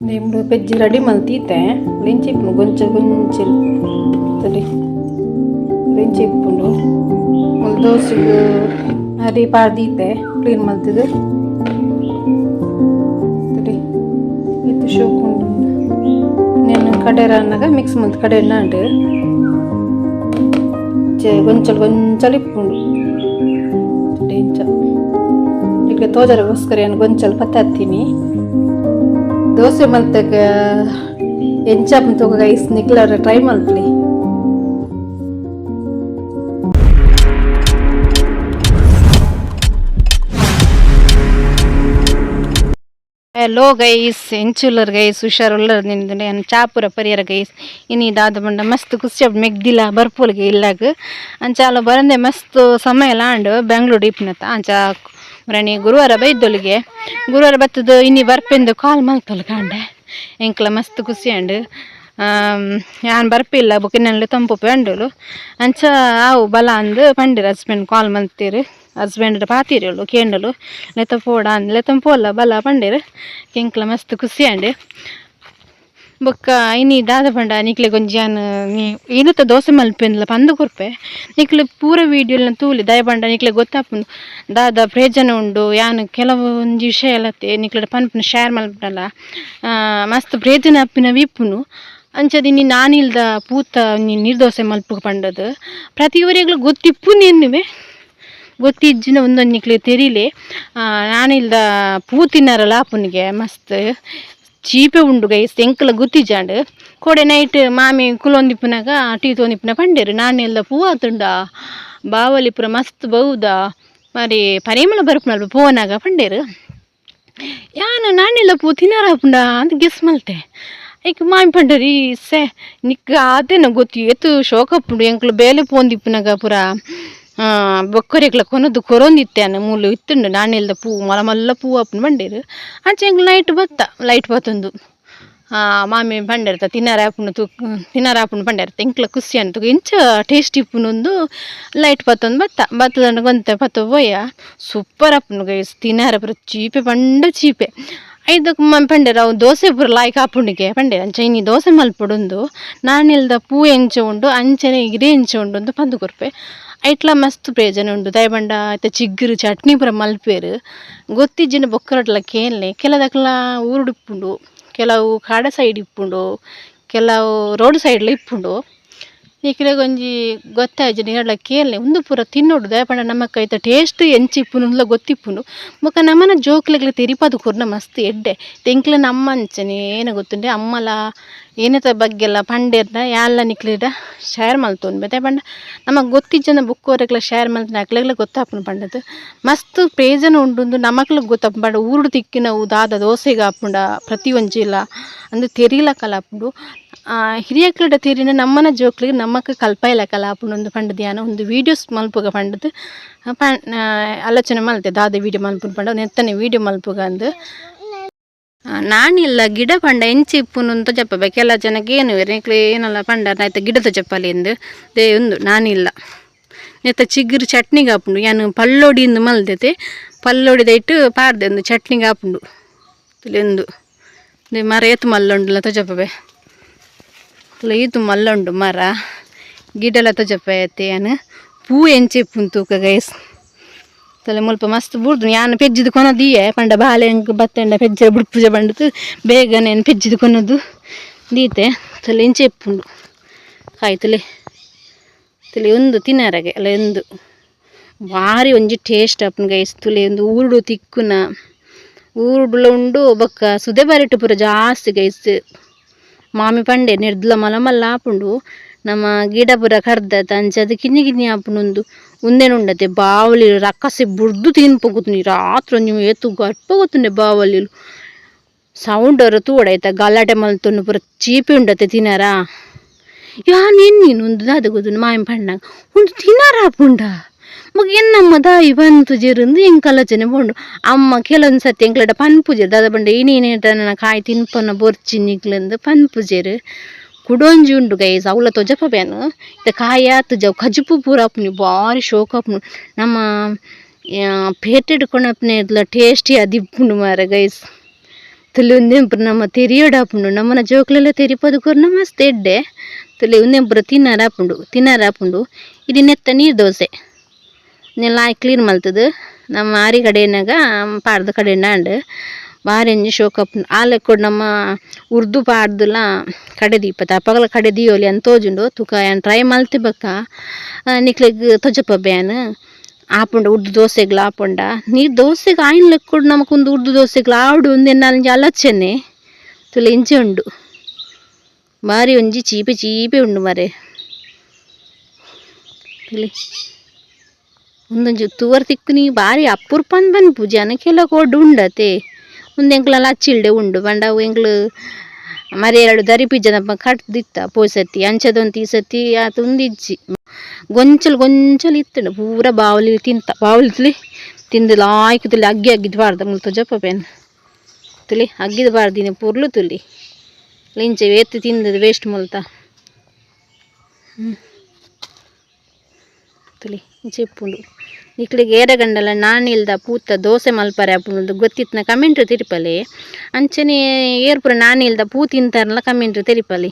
ನಿಮ್ದು ಪೆಜ್ಜಿ ರೆಡಿ ಮಲ್ತೀತೆ ಲಿಂಚಿಪ್ಪುಂಡು ಗೊಂಚಲ್ ತಡಿ ಲಿಂಚಿಪ್ಪುಂಡು ಒಂದು ದೋಸೆಗೆ ಹರಿ ಪಾರ್ದೀತೆ ಕ್ಲೀನ್ ಮಲ್ತಿದ್ದು ತಡಿ ಇದು ಶೋಕುಂಡು నేను కడేరా అన్నగా మిక్స్ ముందు కడేనా అంటే ಗೊಂಚಲು ಇಪ್ಪುಂಡು ಈಗ ತೋಜರಗೋಸ್ಕರ ಏನು ಗೊಂಚಲು ಪತ್ತಾತೀನಿ ದೋಸೆ ಮಲ್ತಾಗ ಎಂಚಾಪನ್ ತಗೋ ಐಸ್ ನಿಕ್ಲಾರ ಟ್ರೈ ಮಲ್ತ್ಲಿ ಹಲೋ ಗೈಸ್ ಎಂಚುಲರ್ ಗೈಸ್ ಹುಷಾರುಲ್ಲರ್ ನಿಂದು ಚಾಪುರ ಪರಿಯರ ಗೈಸ್ ಇನ್ನಿದಾದ ಬಂಡ ಮಸ್ತ್ ಖುಷಿ ಮೆಗ್ದಿಲ್ಲ ಬರ್ಪೋಲ್ಗೆ ಇಲ್ಲಾಗ ಅಂಚಾಲ ಬರಂದೆ ಮಸ್ತ್ ಸಮಯ ಲಾಂಡ್ ಬೆಂಗ್ಳೂರು ಇಪ್ನತ್ತ ಅಂಚ ಮರಣಿ ಗುರುವಾರ ಬೈದೊಲಿಗೆ ಗುರುವಾರ ಬತ್ತದು ಇನ್ನಿ ಬರ್ಪೆಂದು ಕಾಲ್ ಮಲ್ತೊಲ್ ಕಾಂಡೆ ಎಂಕ್ಲ ಮಸ್ತ್ ಖುಷಿ ಅಂಡ್ ಯಾನ್ ಬರ್ಪಿಲ್ಲ ಬುಕ್ಕಿನಲ್ಲಿ ತಂಪು ಅಂಡೋಲು ಅಂಚ ಆವು ಬಲ ಅಂದು ಪಂಡಿರ ಹಸ್ಬೆಂಡ್ ಕಾಲ್ ಮಲ್ತೀರು ಹಸ್ಬೆಂಡ್ ಪಾತಿರೋಳು ಕೇಂಡಲು ಲೆತ ಪೋಡ ಅಂದ್ ಲೆತಂ ಪೋಲ್ಲ ಬಲ ಪಂಡೇರು ಕೆಂಕ್ಲ ಮಸ್ತ್ ಖುಷಿ ಅಂಡೆ ಬೊಕ್ಕ ಇನಿ ದಾದ ಪಂಡ ನಿಕ್ಲೆ ಗೊಂಜಾನ್ ಏನತ್ತ ದೋಸೆ ಮಲ್ಪೆಂದ್ಲ ಪಂದು ಕೊರ್ಪೆ ನಿಕ್ಲೆ ಪೂರ ವೀಡಿಯೋಲ ತೂಲಿ ದಯ ಪಂಡ ನಿಕ್ಲೆ ಗೊತ್ತಾಪುಂಡು ದಾದ ಪ್ರಯೋಜನ ಉಂಡು ಯಾನ್ ಕೆಲವು ಒಂಜಿ ವಿಷಯ ಎಲ್ಲತ್ತೆ ನಿಕ್ಲೆ ಪನ್ಪುನ ಶೇರ್ ಮಲ್ಪನಲ್ಲ ಮಸ್ತ್ ಪ್ರಯೋಜನ ಅಪ್ಪಿನ ವಿಪ್ಪುನು ಅಂಚದಿನಿ ನಾನಿಲ್ದ ಪೂತ ನಿರ್ದೋಸೆ ಮಲ್ಪು ಪಂಡದು ಪ್ರತಿ ಊರಿಗ್ಲು ಗೊತ್ತಿಪ್ಪುನು ಎನ್ನುವೆ ಗೊತ್ತಿಜ್ಜಿನ ಒಂದೊಂದು ನಿಕ್ಲೆ ತೆರಿಲೆ ನಾನಿಲ್ದ ಪೂತಿನಾರಲ್ಲ ಆಪುನಿಗೆ ಮಸ್ತ್ ಚೀಪೆ ಉಂಡು ಗೈಸ್ ಎಂಕಲ ಗುತ್ತಿಜಾಂಡ್ ಕೋಡೆ ನೈಟ್ ಮಾಮಿ ಕುಲೊಂದಿಪ್ಪುನಾಗ ಟೀ ತೊಂದಿಪ್ಪುನ ಪಂಡೇರು ನಾನೆಲ್ಲ ಪೂ ಆತುಂಡ ಬಾವಲಿ ಪುರ ಮಸ್ತ್ ಬೌದ మరి ಪರಿಮಳ ಬರ್ಪುನಲ್ಪ ಪೋನಾಗ ಪಂಡೇರು ಯಾನು ನಾನೆಲ್ಲ ಪೂ ತಿನ್ನಾರಾಪುಂಡ ಅಂತ ಗೆಸ್ ಮಲ್ತೆ ಐಕ್ ಮಾಮಿ ಪಂಡರಿ ಸೆ ನಿಕ್ಕ ಆತೇನ ಗೊತ್ತಿ ಎತ್ತು ಶೋಕಪ್ಪುಂಡು ಎಂಕ್ಲು ಬೇಲೆ ಪೋಂದಿಪ್ಪುನಾಗ ಪುರ ಬೊಕ್ಕರೆಗ್ಲ ಕೊನದು ಕೊರೊಂದಿತ್ತೇನ ಮೂಲು ಇತ್ತುಂಡು ನಾನೆಲ್ದ ಪೂ ಮಲ್ಲ ಪೂ ಅಪ್ಪನ ಬಂಡೇರು ಅಂಚೆ ಎಂಗ್ಲು ಲೈಟ್ ಬತ್ತೊಂದು ಮಾಮಿ ಪಂಡೇರ್ತ ತಿನ್ನಾರಾಪುಂಡು ಪಂಡೇರ್ತ ಎಂಕ್ಲ ಖುಷಿ ಅಂತ ಇಂಚ ಟೇಸ್ಟ್ ಇಪ್ಪುನೊಂದು ಲೈಟ್ ಬತ್ತೊಂದು ಬತ್ತದಂಡ ಗೊಂತೆ ಬತ್ತ ಪೋಯ ಸೂಪರ್ ಅಪ್ಪನು ಗೈಸ್ ತಿನ್ನಾರ ಪುರ ಚೀಪೆ ಪಂಡ ಚೀಪೆ ಐದಕ್ಕೆ ಪಂಡೇರ ಅವು ದೋಸೆ ಪುರ ಲಾಯ್ಕ್ ಆಪುಂಡಿಗೆ ಪಂಡೇರ ಅಂಚೆ ಇನ್ನಿ ದೋಸೆ ಮಲ್ಪೊಡುಂದು ನಾನೆಲ್ದ ಪೂ ಎಂಚ ಉಂಡು ಅಂಚನೆ ಇರೇ ಎಂಚ ಉಂಡು ಅಂತ ಪಂದು ಕೊರ್ಪೆ ಐಟ್ಲ ಮಸ್ತ್ ಪ್ರಯೋಜನ ಉಂಡು ದಯಬಂಡ ಐತ ಚಿಗ್ಗುರು ಚಟ್ನಿ ಪುರ ಮಲ್ಪೇರು ಗೊತ್ತಿಜ್ಜಿನ ಬೊಕ್ಕರಡ್ಲ ಕೇಳಲೆ ಕೆಲದಕ್ಲ ಊರುಡಿಪ್ಪುಂಡು ಕೆಲವು ಕಾಡ ಸೈಡ್ ಇಪ್ಪುಂಡು ಕೆಲವು ರೋಡ್ ಸೈಡ್ಲ ಇಪ್ಪುಂಡು ನಿಕ್ಲೆ ಗೊಂಜಿ ಗೊತ್ತಾಯ್ಜನ ಹೇಳ ಕೇಳಲೆ ಒಂದು ಪೂರ ತಿನ್ನೋಡು ದಯಪಂಡ ನಮಕ್ ಐತ ಟೇಸ್ಟ್ ಎಂಚಿಪ್ಪುನು ಗೊತ್ತಿಪ್ಪುನು ಬೊಕ ನಮ್ಮನ ಜೋಕ್ಲೆಗ್ಲ ತೆರಿಪದು ಕೊರ್ನ ಮಸ್ತ್ ಎಡ್ಡೆ ತೆಂಕ್ಲ ನಮ್ಮ ಅಂಚನೆ ಏನ ಗೊತ್ತುಂಡೆ ಅಮ್ಮಲ ಏನತ ಬಗ್ಗೆಲ್ಲ ಪಂಡೇರ್ನ ಯಾಲ್ಲ ನಿಕ್ಲಿಡ ಶೇರ್ ಮಲ್ತೊಂದು ದಯಪಂಡ ನಮಕ್ ಗೊತ್ತಿಜ್ಜನ ಬುಕ್ಕೋರೆಗ್ಲ ಶೇರ್ ಮಲ್ತನ ಅಕ್ಲೆಗ್ಲ ಗೊತ್ತಾಪುನು ಪಂಡದು ಮಸ್ತ್ ಪ್ರಯೋಜನ ಉಂಡು ನಮಕ್ಲ ಗೊತ್ತಾಪು ಪಂಡ ಊರುಡು ತಿಕ್ಕಿನವು ದಾದ ದೋಸೆಗೆ ಆಪುಂಡ ಪ್ರತಿ ಒಂಜಿಲ್ಲ ಅಂದು ತೆರಿಲಕಲ ಆಪುಂಡು ಹಿರಿಯಕ್ಲಿಡ ತೀರಿನ ನಮ್ಮನ ಜೋಕ್ಲಿಗೆ ನಮ್ಮಕ್ಕ ಕಲ್ಪಾಯ್ಲಕಲ ಆಪುಂಡು ಪಂಡ ಧ್ಯಾನ ಒಂದು ವೀಡಿಯೋಸ್ ಮಲ್ಪುಗ ಪಂಡದು ಆಲೋಚನೆ ಮಲ್ತೆ ದಾದ ವೀಡಿಯೋ ಮಲ್ಪುನು ಪಂಡ ನೆತ್ತನೆ ವೀಡಿಯೋ ಮಲ್ಪುಗ ಅಂದು ನಾನಿಲ್ಲ ಗಿಡ ಪಂಡ ಎಂಚಿ ಇಪ್ಪುನು ಅಂತ చెప్పಬೆ ಕೆಲ ಜನಕ್ಕೆ ಏನು ನಿಕ್ಲೆ ಏನಲ್ಲ ಪಂಡ ನಾಯ್ತ ಗಿಡದ ಚಪ್ಪಲಿ ಎಂದು ದೇ ಒಂದು ನಾನಿಲ್ಲ ನೆತ್ತ ಚಿಗುರು ಚಟ್ನಿಗೆ ಆಪುಂಡು ಯಾನು ಪಲ್ಲೊಡಿಂದು ಮಲ್ದೈತೆ ಪಲ್ಲೊಡಿದ ಇಟ್ಟು ಪಾರ್ದೆ ಒಂದು ಚಟ್ನಿಗೆ ಆಪುಂಡು ಒಂದು ಮರ ಏತು ಮಲ್ಲುಂಡುಲ್ಲ ತಜಪ್ಪಬೆ ಈತು ಮಲ್ಲುಂಡು ಮರ ಗಿಡಲ ತಜಪ್ಪೈತೆ ಯಾನು ಪೂ ಎಂಚಿ ಇಪ್ಪುನು ತೂಕ ಗೈಸ್ ತಲೆ ಮುಲ್ಪ ಮಸ್ತ್ ಬುಡ್ದು ಯಾನು ಪೆಜ್ಜಿದು ಕೊನದಿಯೇ ಪಂಡ ಬಾಳೆ ಬತ್ತಂಡ ಪೆಜ್ಜ ಬುಡ್ಪುಜ ಬಂಡದು ಬೇಗನೆ ಪೆಜ್ಜಿದು ಕೊನದು ದೀತೆ ತಲೆ ಇಂಚೆ ಇಪ್ಪುಂಡು ಕಾಯ್ತಲೆ ತಲೆ ಒಂದು ತಿನ್ನರಗೆ ಅಲ್ಲ ಒಂದು ಭಾರಿ ಒಂಜಿ ಟೇಸ್ಟ್ ಅಪ್ಪನ ಗೈಸ್ ತುಲೆ ಒಂದು ಊರುಡು ತಿಕ್ಕುನ ಊರುಡುಲ ಉಂಡು ಬೊಕ್ಕ ಸುದೆ ಬರಿಟ್ಟು ಪೂರ ಜಾಸ್ತಿ ಗೈಸ್ ಮಾಮಿ ಪಂಡೆ ನಿರ್ದ್ಲ ಮಲ್ಲ ಆಪುಂಡು ನಮ್ಮ ಗಿಡ ಪುರ ಕರ್ದತ ಅಂಚದು ಕಿನ್ನಿ ಆಪುಂಡು ಉಂದೆನುಂಡತೆ ಬಾವಲಿಲು ರಕ್ಕಸೆ ಬುಡ್ದು ತಿನ್ಪೋಗುತ್ತುನಿ ರಾತ್ರಿ ನೀವು ಏತು ಗಟ್ಪೋಗುತ್ತುಂಡೆ ಬಾವಲಿಲು ಸೌಂಡ್ ಅವರು ತೂಡಾಯ್ತ ಗಲಾಟೆ ಮಲ್ತೊಂಡು ಪೂರ ಚೀಪಿ ಉಂಡತೆ ತಿನ್ನಾರ ನೀನು ಒಂದು ದಾದ ಗೊತ್ತು ಮಾಯಂ ಪಣ್ಣಾಗ ಒಂದು ತಿನ್ನಾರ ಆಪುಂಡ ಮಗ ಎನ್ನಮ್ಮ ದಾಯಿ ಬಂತು ಜೇರಂದು ಹೆಂಗೆ ಕಲಚನೆ ಬೋಂಡು ಅಮ್ಮ ಕೆಲವೊಂದು ಸತಿ ಎಂಕ್ಲಡ ಪನ್ಪುಜೇರು ದಾದ ಬಂಡೆ ಏನೇನೇಟ ನನ್ನ ಕಾಯಿ ತಿನ್ಪನ ಬೊರ್ಚಿನಿಕ್ಲಂದು ಪನ್ಪುಜೇರು ಕುಡೊಂಜಿ ಉಂಡು ಗೈಸ್ ಅವಳ ತೊಜಪಬೇನು ಇತ್ತ ಕಾಯಿ ಆತು ಜವ್ ಖಜುಪು ಪೂರ ಆಪುನಿ ಭಾರಿ ಶೋಕ ಆಪುನು ನಮ್ಮ ಪೇಟೆಡ್ ಕೊನಪ್ನೆ ಟೇಸ್ಟಿ ಅದಿಪ್ಪುಂಡು ಮಾರ ಗೈಸ್ ತುಲಿ ಉಂದೆಂಪುರ ನಮ್ಮ ತೆರಿಯೋಡಾಪುಂಡು ನಮ್ಮನ ಜೋಕ್ಲೆಲ್ಲ ತೆರಿಪದಕೂರ್ನ ಮಸ್ತ್ ಎಡ್ಡೆ ತುಲಿ ಉಂದೆಂಪುರ ತಿನ್ನಾರಾಪುಂಡು ಇದು ನೆತ್ತ ನೀರು ದೋಸೆ ನೆಲ್ಲ ಕ್ಲೀನ್ ಮಲ್ತದು ನಮ್ಮ ಆರಿ ಕಡೆನಾಗ ಪಾಡ್ದ ಕಡೆನ ಅಂಡು ಬಾರೆಂಜಿ ಶೋಕಪ್ಪುಂಡು ಆಲೆಕ್ಕೊಡು ನಮ್ಮ ಉರ್ದು ಪಾಡ್ದುಲ ಕಡೆ ದೀಪದ ಅಪಗಲ ಕಡೆ ದಿಯೋಲಿ ಅಂತ ತೋಜುಂಡು ತುಕ ಟ್ರೈ ಮಲ್ತಿ ಬಕ್ಕ ನಿಕ್ಲೆಗ್ ತೊಜಪ ಬ್ಯಾನ್ ಆಪುಂಡ ಉರ್ದು ದೋಸೆಗ್ಲ ಆಪುಂಡ ನೀರು ದೋಸೆಗೆ ಆಯ್ನ ಲೆಕ್ಕೊಡು ನಮಕೊಂದು ಉರ್ದು ದೋಸೆಗ್ಲ ಆವಡು ಒಂದು ನಾಲಂಜಿ ಅಲಚನೆ ತುಲೆ ಇಂಚೆ ಉಂಡು ಬಾರಿ ಒಂಜಿ ಚೀಪೆ ಚೀಪೆ ಉಂಡು ಮರೆ ತುಲಿ ಒಂದೊಂಜಿ ತೂವರ್ ತಿಕ್ಕುನಿ ಬಾರಿ ಅಪುರ್ಪಂದ್ ಬನ್ಪು ಜನಕ್ಕೆಲ್ಲ ಕೊಡು ಉಂಡತೆ ಒಂದು ಎಂಕ್ಲೆಲ್ಲ ಹಚ್ಚಿಲ್ಡೆ ಉಂಡು ಬಂಡ ಎಂಕ್ಲು ಮರಿ ಎರಡು ದರಿ ಪಿಜ್ಜದಪ್ಪ ಕಟ್ದಿತ್ತ ಪೋಸತಿ ಅಂಚದೊಂದು ಈ ಸತಿ ಆತ ಒಂದಿಜ್ಜಿ ಗೊಂಚಲು ಇತ್ತಂಡು ಪೂರ ಬಾವಲಿ ಬಾವಲಿ ತಿಂದು ಲಾಯ್ಕು ತುಲಿ ಅಗ್ಗಿ ಅಗ್ಗಿದ್ದು ಬಾರ್ದ ಮುಲ್ತ ಜಪ್ಪ ಪೇನ್ ತುಲಿ ಅಗ್ಗಿದ್ದು ಬಾರ್ದಿನ ಪುರ್ಲು ತುಲಿ ಲಿಂಚೆ ಎತ್ತು ತಿಂದದು ವೇಸ್ಟ್ ಮುಲ್ತ ತುಲಿ ಇಂಚೆ ಇಪ್ಪುಂಡು ನಿಕ್ಲಿಗೆ ಏರಗಂಡಲ ನಾನಿಲ್ದ ಪೂತ ದೋಸೆ ಮಲ್ಪರೆ ಆಪುಂಡು ಗೊತ್ತಿತ್ತನ ಕಮೆಂಟ್ ತಿರುಪಲಿ ಅಂಚನೆ ಏರ್ಪುರ ನಾನಿಲ್ದ ಪೂ ತಿಂತಾರಲ್ಲ ಕಮೆಂಟ್ ತಿರುಪಲಿ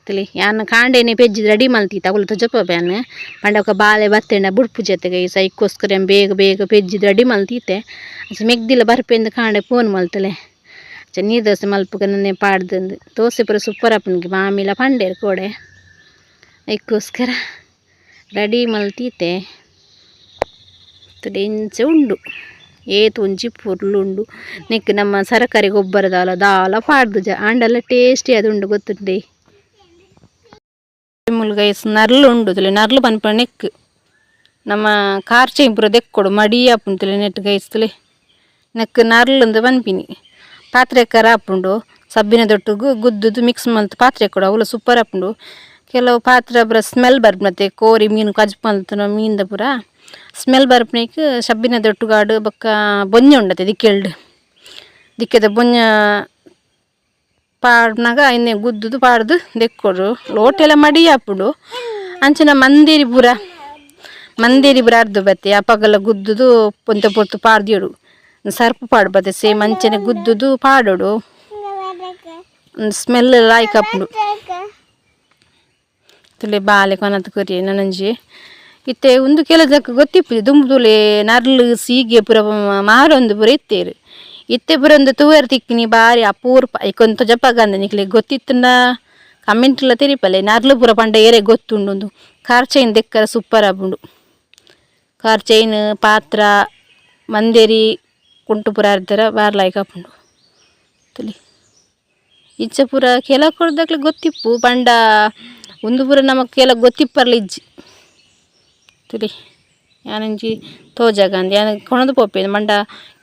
ತುಲಿ ಯಾನ ಕಾಂಡೇನೆ ಪೆಜ್ಜಿ ರೆಡಿ ಮಲ್ತಿ ತಗೊಳ್ಳು ತೊಜಪ್ಪ ಬ್ಯಾನ್ ಪಂಡಕ ಬಾಲೆ ಬತ್ತೆಂಡ ಬುಡ್ಪು ಜೊತೆಗೆ ಈ ಸೈಕ್ಕೋಸ್ಕರ ಬೇಗ ಪೆಜ್ಜಿ ರೆಡಿ ಮಲ್ತೀತೆ ಅಚ್ಚ ಮೆಗ್ದಿಲ್ಲ ಬರ್ಪೆಂದು ಕಾಂಡೆ ಫೋನ್ ಮಲ್ತಲೆ ಅಚ್ಚ ನೀರು ದೋಸೆ ಮಲ್ಪಗ ನನ್ನೆ ಪಾಡ್ದಂದು ದೋಸೆ ಪುರ ಸೂಪರ್ ಆಪುನ್ಗೆ ಮಾಮಿಲ ಪಂಡೇರು ಕೋಡೆ ಅದಕ್ಕೋಸ್ಕರ ರೆಡಿ ಮಲ್ತೀತೆ ಇಂಚೆ ಉಂಡು ಏತು ಒಂಜಿ ಪುರ್ಲುಂಡು ನೆಕ್ ನಮ್ಮ ಸರಕಾರಿ ಗೊಬ್ಬರದ ದಾಲ ಪಾಡ್ದು ಆಂಡಲ್ಲ ಟೇಸ್ಟಿ ಅದು ಉಂಡು ಗೊತ್ತುಂಡೆ ಮುಲ್ಗೈಸ್ ನರ್ಲು ಉಂಡು ತುಲೆ ನರ್ಲು ಪನ್ಪ ನೆಕ್ ನಮ್ಮ ಕಾರ್ಚೆ ಪುರ ದೆಕ್ಕೊಡು ಮಡಿ ಆಪುಂಡು ತುಲೆ ನೆಟ್ ಗೈಸ್ತಲೆ ನೆಕ್ ನರ್ಲುಂದು ಪನ್ಪಿನಿ ಪಾತ್ರೆ ಕರ ಆಪುಂಡು ಸಬ್ಬಿನ ದೊಟ್ಟುಗು ಗುದ್ದುದು ಮಿಕ್ಸ್ ಮಲ್ತು ಪಾತ್ರೆ ಕೊಡು ಅವಳು ಸೂಪರ್ ಆಪುಂಡು ಕೆಲವು ಪಾತ್ರೆ ಪುರ ಸ್ಮೆಲ್ ಬರ್ಪನತೆ ಕೋರಿ ಮೀನು ಕಜ್ಜು ಮಲ್ತನ ಮೀನ್ದ ಪುರ ಸ್ಮೆಲ್ ಬರ್ಪನೇಕ್ ಸಬ್ಬಿನ ದೊಟ್ಟುಗಾಡು ಬೊಕ್ಕ ಬೊಂಜ ಉಂಡತೆ ದಿಕ್ಕೆದ ಬೊಂಜ ಪಾಡ್ನಾಗ ಇನ್ನೆ ಗುದ್ದುದು ಪಾಡ್ದು ದೆಕ್ಕೊಡು ಲೋಟೆಲ್ಲ ಮಡಿ ಆಪುಂಡು ಅಂಚನ ಮಂದೇರಿ ಪುರ ಅರ್ದು ಬತ್ತೆ ಅಪಗಲ ಗುದ್ದುದು ಪೊಂತ ಪೊರ್ತು ಪಾಡ್ದಿಯೋಡು ಸರ್ಪು ಪಾಡು ಬತ್ತೆ ಸೇಮ್ ಅಂಚನೆ ಗುದ್ದುದು ಪಾಡೋಡು ಸ್ಮೆಲ್ ಲಾಯ್ಕ್ ಆಪುಂಡು ತುಲೆ ಬಾಲೆ ಕೊನತ್ ಕೊರಿ ನನಂಜಿ ಇತ್ತೆ ಒಂದು ಕೆಲಸಕ್ಕೆ ಗೊತ್ತಿಪ್ಪುದು ದುಂಬುದುಲೆ ನರ್ಲು ಸೀಗೆ ಪುರ ಮಾರೊಂದು ಪುರ ಇತ್ತೇರು ಇತ್ತೆ ಪುರ ಒಂದು ತೂವರ್ ತಿಕ್ಕಿನಿ ಬಾರಿ ಅಪೂರ್ಪ ಇಕೊಂತ ಜಪ್ಪಗಂದ ನಿಕ್ಲೆ ಗೊತ್ತಿತ್ತಂಡ ಕಮೆಂಟ್ಲ ತೆರಿಪಲ್ಲೆ ನರ್ಲು ಪುರ ಪಂಡ ಏರೆ ಗೊತ್ತುಂಡು ಒಂದು ಕಾರ್ಚೈನ್ ದೆಕ್ಕರ ಸೂಪರ್ ಆಪುಂಡು ಕಾರ್ಚೈನ್ ಪಾತ್ರ ಮಂದೇರಿ ಕುಂಟು ಪುರ ಅರ್ದರ ಬಾರ್ಲಾಯ್ಕ ಆಪುಂಡು ತುಲಿ ಇಚ್ಚ ಪುರ ಕೆಲ ಕೊಡ್ದಕ್ಲೆ ಗೊತ್ತಿಪ್ಪು ಪಂಡ ಒಂದು ಪುರ ನಮಕ್ ಕೆಲ ಗೊತ್ತಿಪ್ಪರ್ಲ ಇಜ್ಜಿ ತುಲಿ ಯಾನಂಜಿ ತೋಜಾಗಂದು ಯಾನ ಕೊಣದು ಪೋಪೇನು ಮಂಡ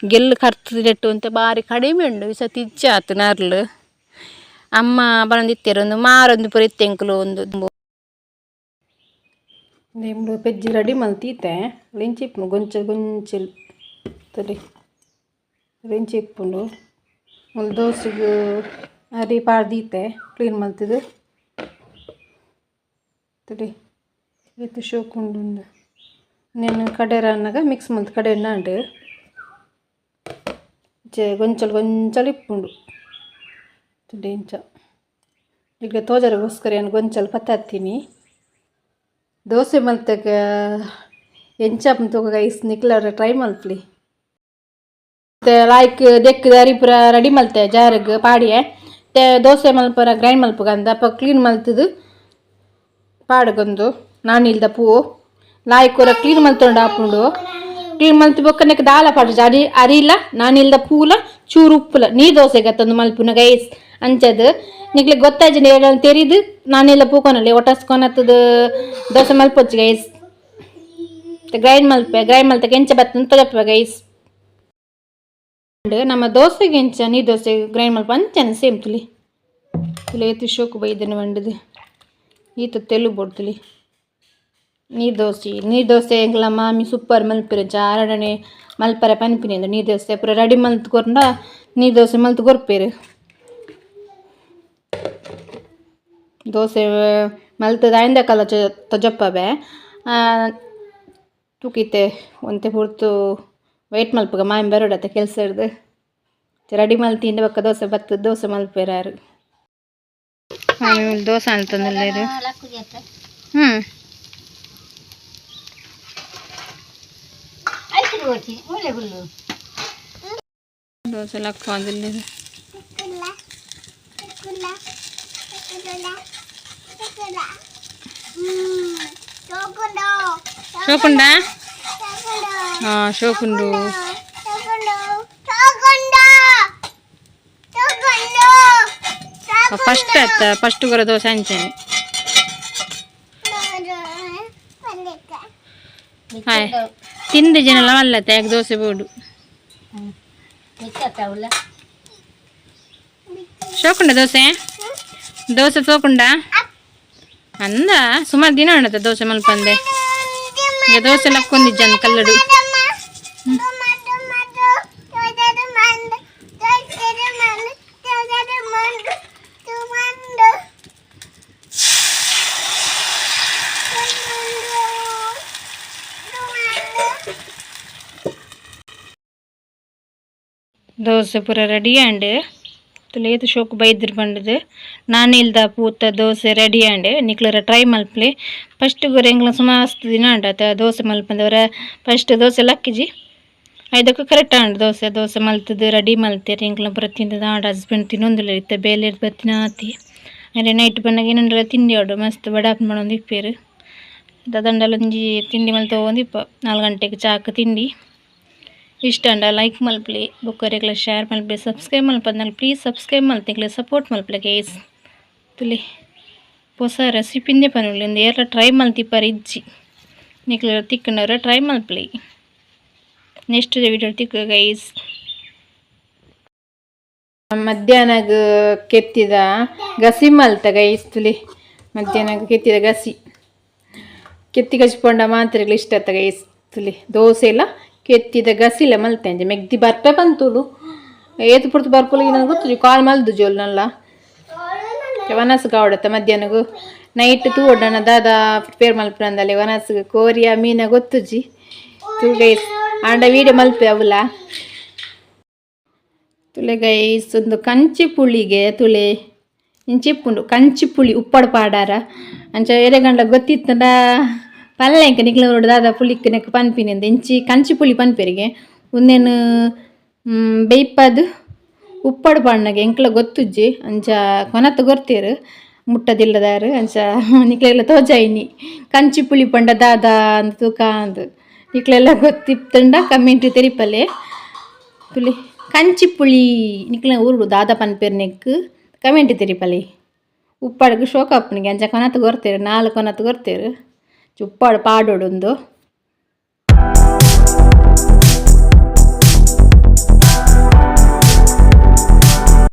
ಗೆಲ್ಲು ಕರ್ತದಿಟ್ಟು ಅಂತ ಬಾರಿ ಕಡಿಮೆ ಉಂಡು ಈ ಸತಿ ಇಜ್ಜೆ ಆತು ನರ್ಲು ಅಮ್ಮ ಬಂದಿತ್ತೇರು ಒಂದು ಮಾರೊಂದು ಪುರ ಇತ್ತೆಂಕಲು ಒಂದು ನಿಮ್ದು ಪೆಜ್ಜಿ ರೆಡಿ ಮಲ್ತೀತೆ ಲಿಂಚಿಪ್ಪುಂಡು ಗೊಂಚಲು ತುಲಿ ಲಿಂಚಿಪ್ಪುಂಡು ಒಂದು ದೋಸೆಗೆ ಅರಿ ಪಾಡ್ದೀತೆ ಕ್ಲೀನ್ ಮಲ್ತಿದ್ದು ತುಲಿ ಇದು ಶೋಕುಂಡು నేను కడేరా అన్నగా మిక్స్ మంత్ కడేనా అంటే ಗೊಂಚಲು ಇಪ್ಪುಂಡು ಡೆಂಚ ಈಗ ತೋಜರಗೋಸ್ಕರ ಏನು ಗೊಂಚಲು ಪತ್ತಾತೀನಿ ದೋಸೆ ಮಲ್ತಗ ಎಂಚಾಪನ್ ತೋಗ ಗೈಸ್ ನಿಕ್ಲವ್ರ ಟ್ರೈ ಮಲ್ತ್ಲಿ ಲಾಯ್ಕ್ ದೆಕ್ ದಾರಿ ಪುರ ರೆಡಿ ಮಲ್ತೆ ಜಾರಗ್ ಪಾಡಿಯೆ ದೋಸೆ ಮಲ್ಪರ ಗ್ರೈಂಡ್ ಮಲ್ಪಗಂದ ಅಪ್ಪ ಕ್ಲೀನ್ ಮಲ್ತದು ಪಾಡಗೊಂದು ನಾನಿಲ್ದ ಪೂ ಲಾಯ್ಕೂರ ಕ್ಲೀನ್ ಮಲ್ತೊಂಡು ಆಪುಂಡು ಕ್ಲೀನ್ ಮಲ್ತಿ ಬೊಕ್ಕನಕ್ಕೆ ದಾಲ ಪಾಡ್ದು ಅರಿಲ್ಲ ನಾನಿಲ್ದ ಪೂಲ ಚೂರು ಉಪ್ಪುಲ ನೀರು ದೋಸೆಗೆ ತಂದು ಮಲ್ಪುನ ಗೈಸ್ ಅಂಚದು ನಿಕ್ಲೆ ಗೊತ್ತಾಯ್ತು ತೆರಿದು ನಾನೆಲ್ಲ ಪೂಕೊನಲ್ಲಿ ಒಟಸ್ಕೊನತ್ತದು ದೋಸೆ ಮಲ್ಪೊಚ್ಚು ಗೈಸ್ ಗ್ರೈಂಡ್ ಮಲ್ತೆ ಕೆಂಚ ಬತ್ತಂತ ತಗಪ್ಪ ಗೈಸ್ ನಮ್ಮ ದೋಸೆಗೆ ಎಂಚ ನೀರು ದೋಸೆ ಗ್ರೈಂಡ್ ಮಲ್ಪ ಅಂಚನೆ ಸೇಮ್ ತುಲಿ ಎತ್ತು ಶೋಕು ಬೈದನು ಬಂಡದು ಈತ ತೆಲು ಬೋಡ್ತುಲಿ ನೀರು ದೋಸೆ ಎಂಗ್ಲ ಮಾಮಿ ಸೂಪರ್ ಮಲ್ಪಿರ ಜಾರಡನೆ ಮಲ್ಪರ ಪನ್ಪಿನಿಂದ ನೀರು ದೋಸೆ ಪೂರ ರೆಡಿ ಮಲ್ತ್ಕೊಂಡ ನೀರು ದೋಸೆ ಮಲ್ತು ಕೊರ್ಪೇರು ದೋಸೆ ಮಲ್ತದ ಆಯ್ದ ಕಾಲ ತೊಜಪ್ಪವೆ ತೂಕಿತೆ ಒಂತೆ ಪೂರ್ತು ವೆಯ್ಟ್ ಮಲ್ಪಗ ಮಾಮಿ ಬರೋಡತ್ತೆ ಕೆಲಸ ಹಿಡ್ದು ರೆಡಿ ಮಲ್ತಿಂದ ಬಕ್ಕ ದೋಸೆ ಬತ್ತು ದೋಸೆ ಮಲ್ಪೇರಾರು ದೋಸೆ ಅಂತಂದಿಲ್ಲ ಇದು ದೋಸೆ ಲಕ್ಕ ಅಂದಿಲ್ಲ ಇದು ಶೋಕುಂಡ ಹಾಂ ಶೋಕುಂಡು ಫಸ್ಟ್ ಆಯ್ತ ಫಸ್ಟ್ ಗೊರ ದೋಸೆ ಹಂಚೇನೆ ಹಾಯ್ ತಿಂದು ಜನಲ್ಲ ಮಲ್ಲತ್ತೆ ಯಾಕೆ ದೋಸೆ ಬೋಡು ಶೋಕುಂಡ ದೋಸೆ ದೋಸೆ ಸೋಕುಂಡ ಅಂದ ಸುಮಾರು ದಿನ ಉಂಡತ್ತ ದೋಸೆ ಮಲ್ಪಂದೆ ಈಗ ದೋಸೆ ಲಕ್ಕೊಂದಿಜ್ಜಂದು ಕಲ್ಲಡು ದೋಸೆ ಪೂರ ರೆಡಿ ಆಂಡ್ ತುಲೇದು ಶೋಕು ಬೈದಿರ್ ಬಂಡದು ನಾನು ಇಲ್ದ ಪೂತ ದೋಸೆ ರೆಡಿ ಆಂಡ್ ನಿಕ್ಲರ ಟ್ರೈ ಮಲ್ಪಲೆ ಫಸ್ಟ್ ಗೊರ ಎಂಗ್ಲ ಸುಮಾಸ್ತು ದಿನ ಆಂಡತ ದೋಸೆ ಮಲ್ಪಂದವರ ಫಸ್ಟ್ ದೋಸೆ ಲಕ್ಕಿಜಿ ಐದಕ್ಕೂ ಕರೆಕ್ಟ್ ಆಂಡ್ ದೋಸೆ ದೋಸೆ ಮಲ್ತದು ರೆಡಿ ಮಲ್ತೇರಿ ಎಂಗ್ಲ ಪೂರ ತಿಂದದ ಆಂಡ ಹಸ್ಬೆಂಡ್ ತಿನ್ನೊಂದಿಲ್ಲ ಇತ್ತ ಬೇಲೆ ಬತ್ತಿನ ಆತಿ ಅರೆ ನೈಟ್ ಬಂದಾಗ ಏನಂದ್ರೆ ತಿಂಡಿ ಆಡು ಮಸ್ತ್ ಬಡಾಪ್ ಮಾಡೋದು ಇಪ್ಪೇರು ದಂಡಲೊಂಜಿ ತಿಂಡಿ ಮಲ್ತ ಒಂದು 4 ಗಂಟೆಗೆ ಚಾಕ್ ತಿಂಡಿ ಇಷ್ಟ ಅಂಡ ಲೈಕ್ ಮಲ್ಪಲಿ ಬುಕ್ಕರೆಗ್ಲ ಶೇರ್ ಮಲ್ಪಲಿ ಸಬ್ಸ್ಕ್ರೈಬ್ ಮಲ್ಪದ್ನಲ್ಲಿ ಪ್ಲೀಸ್ ಸಬ್ಸ್ಕ್ರೈಬ್ ಮಲ್ತಿಗ್ಲೆ ಸಪೋರ್ಟ್ ಮಲ್ಪಲೆ ಗೈಸ್ ತುಲಿ ಹೊಸ ರೆಸಿಪಿಂದೇ ಪನ್ನುಲಿ ಒಂದು ಏರ್ಲ ಟ್ರೈ ಮಲ್ತಿಪ್ಪಾರ ಇಜ್ಜಿ ನಿಕ್ಲ ತಿಕ್ಕನವ್ರ ಟ್ರೈ ಮಲ್ಪಲಿ ನೆಕ್ಸ್ಟ್ ವಿಡಿಯೋ ತಿಕ್ಕ ಗೈಸ್ ಮಧ್ಯಾಹ್ನಗ ಕೆತ್ತಿದ ಗಸಿ ಮಲ್ತ ಗೈಸ್ ತುಲಿ ಮಧ್ಯಾಹ್ನಗ ಕೆತ್ತಿದ ಗಸಿ ಕೆತ್ತಿ ಗಚ್ಕೊಂಡ ಮಾತ್ರ ಇಷ್ಟ ಆತ ಗೈಸ್ ತುಲಿ ದೋಸೆ ಎಲ್ಲ ಕೆತ್ತಿದ ಗಸಿಲ್ಲ ಮಲ್ತೆ ಅಂಜೆ ಮೆಗ್ದಿ ಬರ್ಪೆ ಬಂತುಲು ಏತು ಪುರ್ತು ಬರ್ಪುಲು ನನಗೆ ಗೊತ್ತು ಕಾಲ್ ಮಲ್ದು ಜೋಲ್ನಲ್ಲ ವನಸ್ ಗಾವಡತ್ತ ಮಧ್ಯಾಹ್ನಗೂ ನೈಟ್ ತೂ ಒಡ್ಡಣ ದಾದ ಪ್ರಿಪೇರ್ ಮಲ್ಪನಂದಲ್ಲಿ ವನಸ್ಗೆ ಕೋರಿಯ ಮೀನ ಗೊತ್ತುಜಿ ತೂ ಗೈಸ್ ಆಂಡ ವೀಡಿಯೋ ಮಲ್ಪೆ ಅವಲ್ಲ ತುಲೆ ಗೈಸ್ ಒಂದು ಕಂಚಿ ಪುಳಿಗೆ ತುಲೆ ಇಂಚಿಪ್ಪುಂಡು ಕಂಚಿ ಪುಳಿ ಉಪ್ಪಡು ಪಾಡಾರ ಅಂಚ ಎರೆಗಂಡ ಗೊತ್ತಿತ್ತಂಡ ಪಲ್ಲೆ ಇಂಕ ನಿಕ್ಲ ದಾದ ಪುಳಿಕ್ ನೆಕ್ ಪನ್ಪಿನಿ ಅಂತ ಇಂಚಿ ಕಂಚಿ ಪುಳಿ ಪನ್ಪೆರಿಗೆ ಒಂದೇನು ಬೇಯ್ಪದು ಉಪ್ಪಡು ಪಾಡ್ನಾಗೆ ಎಂಕ್ಲ ಗೊತ್ತುಜ್ಜಿ ಅಂಚ ಕೊನತ್ತು ಗೊತ್ತೇರು ಮುಟ್ಟದಿಲ್ಲದಾರು ಅಂಚ ನಿಕ್ಲೆಲ್ಲ ತೋಜಾಯಿನಿ ಕಂಚಿ ಪುಳಿ ಪಂಡ ದಾದ ಅಂತ ತೂಕ ಅಂದು ನಿಕ್ಲೆಲ್ಲ ಗೊತ್ತಿತ್ತಂಡ ಕಮೆಂಟ್ರಿ ತೆರಿಪಲ್ಲೆ ಪುಳಿ ಕಂಚಿ ಪುಳಿ ನಿಕ್ಲ ಊರುಡು ದಾದ ಪನ್ಪೇರು ನೆಕ್ ಕಮೆಂಟ್ರಿ ತೆರಿಪಲ್ಲೆ ಉಪ್ಪಾಡಿಗೆ ಶೋಕ ಅಪ್ಪನಿಗೆ ಅಂಚ ಕೊನತ್ತು ಗೊರ್ತೇರು 4 ಕೊನತ್ತು ಗೊರ್ತೇರು ಉಪ್ಪಾಡು ಪಾಡೋಡು ಒಂದು